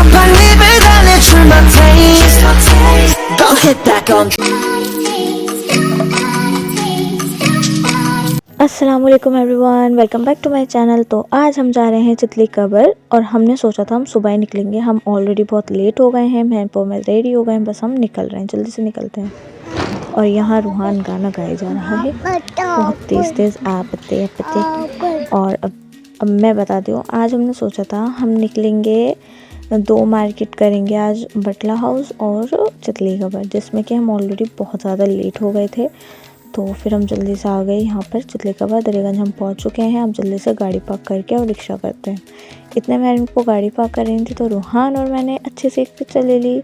up and leave it all, it's my taste. Don't hit back on. अस्सलाम वालेकुम everyone, welcome back to my channel. तो आज हम जा रहे हैं चितली कबर और हमने सोचा था हम सुबह ही निकलेंगे। हम ऑलरेडी बहुत लेट हो गए हैं, महपो में रेडी हो गए हैं, बस हम निकल रहे हैं, जल्दी से निकलते हैं। और यहाँ रूहान गाना गाया जा रहा है बहुत तेज़ तेज़, आपते आपते। और अब मैं बताती हूँ, आज हमने सोचा था हम निकलेंगे, दो मार्केट करेंगे आज, बटला हाउस और चितली कबर, जिसमें कि हम ऑलरेडी बहुत ज़्यादा लेट हो गए थे। तो फिर हम जल्दी से आ गए यहाँ पर चितली कबर दरियागंज हम पहुँच चुके हैं। अब जल्दी से गाड़ी पार्क करके और रिक्शा करते हैं। इतने में इनको गाड़ी पार्क कर रही थी तो रूहान और मैंने अच्छे से एक पिक्चर ले ली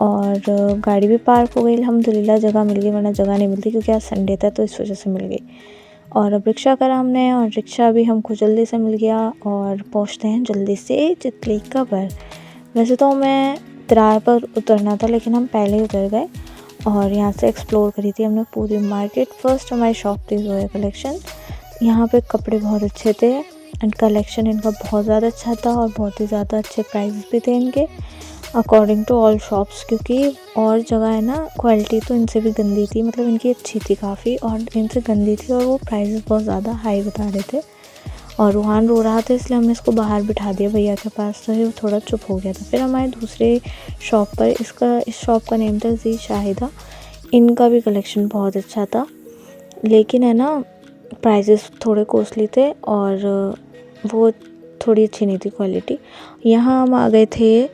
और गाड़ी भी पार्क हो गई। अल्हम्दुलिल्लाह जगह मिल गई, वरना जगह नहीं मिलती क्योंकि आज संडे था तो इस वजह से मिल गई। और अब रिक्शा करा हमने और रिक्शा भी हमको जल्दी से मिल गया और पहुँचते हैं जल्दी से चितली कबर। वैसे तो मैं तिराहे पर उतरना था लेकिन हम पहले ही उतर गए और यहाँ से एक्सप्लोर करी थी हमने पूरी मार्केट। फर्स्ट हमारी शॉप थी जोया कलेक्शन। यहाँ पे कपड़े बहुत अच्छे थे एंड कलेक्शन इनका बहुत ज़्यादा अच्छा था और बहुत ही ज़्यादा अच्छे प्राइस भी थे इनके अकॉर्डिंग टू ऑल शॉप्स, क्योंकि और जगह है ना क्वालिटी तो इनसे भी गंदी थी, मतलब इनकी अच्छी थी काफ़ी और इनसे गंदी थी और वो प्राइस बहुत ज़्यादा हाई बता रहे थे। और रूहान रो रहा था इसलिए हमने इसको बाहर बिठा दिया भैया के पास, तो वो थोड़ा चुप हो गया था। फिर हमारे दूसरे शॉप पर इस शॉप का नेम था जी शाहिदा। इनका भी कलेक्शन बहुत अच्छा था लेकिन है ना प्राइजेस थोड़े कॉस्टली थे और वो थोड़ी अच्छी नहीं थी क्वालिटी। यहाँ हम आ गए थे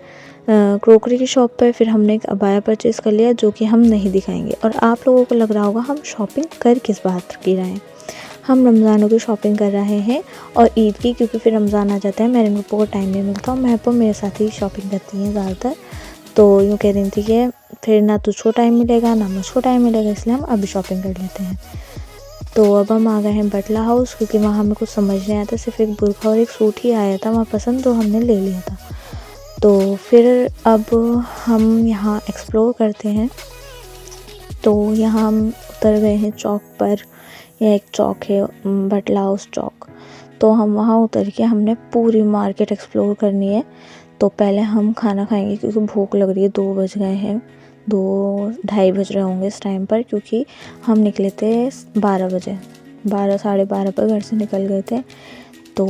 क्रोकरी की शॉप पर। फिर हमने एक अबाया परचेज़ कर लिया जो कि हम नहीं दिखाएंगे। और आप लोगों को लग रहा होगा हम शॉपिंग कर किस बात की रहे हैं, हम रमज़ानों की शॉपिंग कर रहे हैं और ईद की, क्योंकि फिर रमज़ान आ जाता है, मेरे महपो को टाइम नहीं मिलता और महपो मेरे साथ ही शॉपिंग करती हैं ज़्यादातर। तो यूँ कह रही थी कि फिर ना तुझको टाइम मिलेगा ना मुझको टाइम मिलेगा, इसलिए हम अभी शॉपिंग कर लेते हैं। तो अब हम आ गए हैं बटला हाउस, क्योंकि वहाँ हमें कुछ समझ नहीं आया था, सिर्फ एक बुरखा और एक सूट ही आया था वहाँ पसंद, तो हमने ले लिया था। तो फिर अब हम यहाँ एक्सप्लोर करते हैं। तो यहाँ हम उतर गए हैं चौक पर, यह एक चौक है बटला हाउस चौक। तो हम वहाँ उतर के हमने पूरी मार्केट एक्सप्लोर करनी है। तो पहले हम खाना खाएंगे क्योंकि भूख लग रही है, 2 बज गए हैं, 2-2:30 बज रहे होंगे इस टाइम पर, क्योंकि हम निकले थे 12 बजे, 12 साढ़े 12 पर घर से निकल गए थे। तो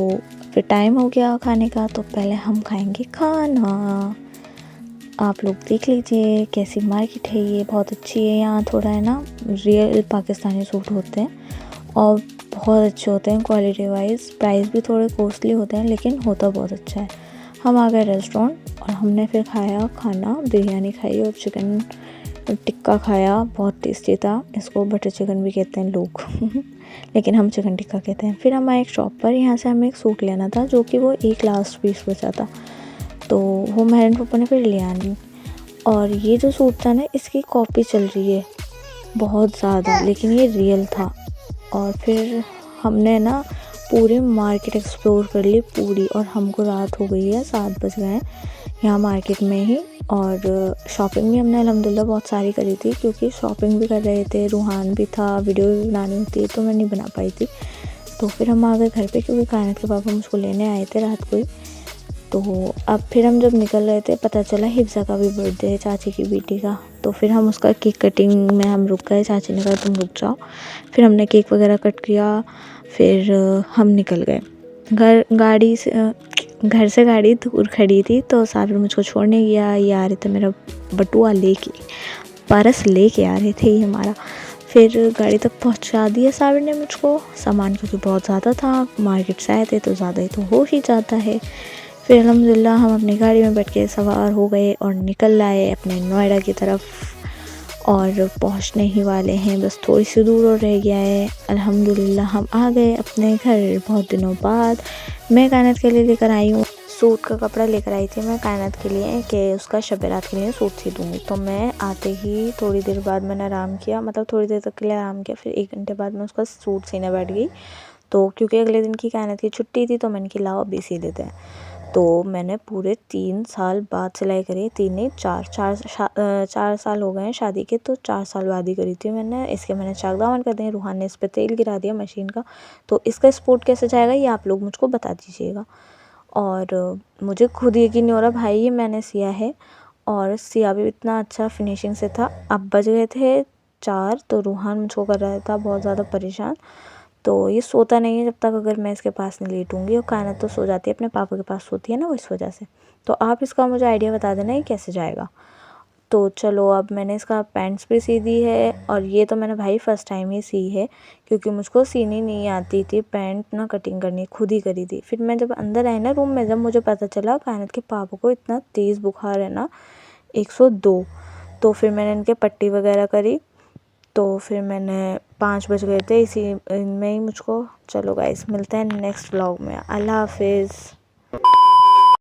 फिर टाइम हो गया खाने का, तो पहले हम खाएंगे खाना। आप लोग देख लीजिए कैसी मार्केट है, ये बहुत अच्छी है। यहाँ थोड़ा है ना रियल पाकिस्तानी सूट होते हैं और बहुत अच्छे होते हैं क्वालिटी वाइज, प्राइस भी थोड़े कॉस्टली होते हैं लेकिन होता बहुत अच्छा है। हम आ गए रेस्टोरेंट और हमने फिर खाया खाना, बिरयानी खाई और चिकन टिक्का खाया, बहुत टेस्टी था। इसको बटर चिकन भी कहते हैं लोग लेकिन हम चिकन टिक्का कहते हैं। फिर हम आए एक शॉप पर, यहाँ से हमें एक सूट लेना था जो कि वो एक लास्ट पीस बचा था, तो वो मेहरन पापा ने फिर लिया नहीं। और ये जो सूट था ना इसकी कॉपी चल रही है बहुत ज़्यादा, लेकिन ये रियल था। और फिर हमने ना पूरी मार्केट एक्सप्लोर कर ली पूरी, और हमको रात हो गई है, 7 बज गए हैं यहाँ मार्केट में ही। और शॉपिंग भी हमने अल्हम्दुलिल्लाह बहुत सारी करी थी, क्योंकि शॉपिंग भी कर रहे थे, रूहान भी था, वीडियो भी बनानी होती है तो मैं नहीं बना पाई थी। तो फिर हम आ गए घर पे, क्योंकि कायनात के पापा मुझको लेने आए थे रात को ही। तो अब फिर हम जब निकल रहे थे पता चला हिफ्ज़ा का भी बर्थडे है, चाची की बेटी का। तो फिर हम उसका केक कटिंग में हम रुक गए, चाची ने कहा तुम रुक जाओ। फिर हमने केक वगैरह कट किया, फिर हम निकल गए घर से गाड़ी दूर खड़ी थी तो साबिर मुझको छोड़ने गया। ये आ रहे थे मेरा बटुआ लेके, परस लेके आ रहे थे ये हमारा। फिर गाड़ी तक पहुंचा दिया साबिर ने मुझको, सामान क्योंकि बहुत ज़्यादा था, मार्केट से आए थे तो ज़्यादा ही तो हो ही जाता है। फिर अल्हम्दुलिल्लाह हम अपनी गाड़ी में बैठ के सवार हो गए और निकल आए अपने नोएडा की तरफ। और पहुंचने ही वाले हैं, बस थोड़ी सी दूर और रह गया है। अल्हम्दुलिल्लाह हम आ गए अपने घर बहुत दिनों बाद। मैं कायनात के लिए लेकर आई हूँ सूट का कपड़ा, लेकर आई थी मैं कायनात के लिए कि उसका शब बारात के लिए सूट सी दूँगी। तो मैं आते ही थोड़ी देर बाद मैंने आराम किया, मतलब थोड़ी देर तक के लिए आराम किया। फिर 1 घंटे बाद मैं उसका सूट सीने बैठ गई। तो क्योंकि अगले दिन की कायनात की छुट्टी थी तो मैंने कि लाओ अभी सी देते हैं। तो मैंने पूरे 3 साल बाद सिलाई करी, 3 नहीं 4 साल हो गए हैं शादी के, तो 4 साल बाद ही करी थी मैंने। इसके मैंने चाक दामन कर दिए, रूहान ने इस पर तेल गिरा दिया मशीन का। तो इसका स्पोर्ट कैसे जाएगा ये आप लोग मुझको बता दीजिएगा। और मुझे खुद यकीन नहीं हो रहा भाई ये मैंने सिया है, और सिया भी इतना अच्छा फिनिशिंग से था। अब बज गए थे 4, तो रूहान मुझको कर रहा था बहुत ज़्यादा परेशान। तो ये सोता नहीं है जब तक अगर मैं इसके पास नहीं लेटूंगी, और कायनात तो सो जाती है अपने पापा के पास सोती है ना, वो इस वजह से। तो आप इसका मुझे आइडिया बता देना ये कैसे जाएगा। तो चलो अब मैंने इसका पैंट्स भी सी दी है, और ये तो मैंने भाई फ़र्स्ट टाइम ही सी है, क्योंकि मुझको सीनी नहीं आती थी पैंट ना, कटिंग करनी खुद ही करी थी। फिर मैं जब अंदर आई ना रूम में, जब मुझे पता चला कायनात के पापा को इतना तेज़ बुखार है ना 102, तो फिर मैंने इनके पट्टी वगैरह करी। तो फिर मैंने 5 बज गए थे इसी इनमें ही मुझको। चलो गाइस मिलते हैं नेक्स्ट व्लॉग में। अल्लाह हाफिज़।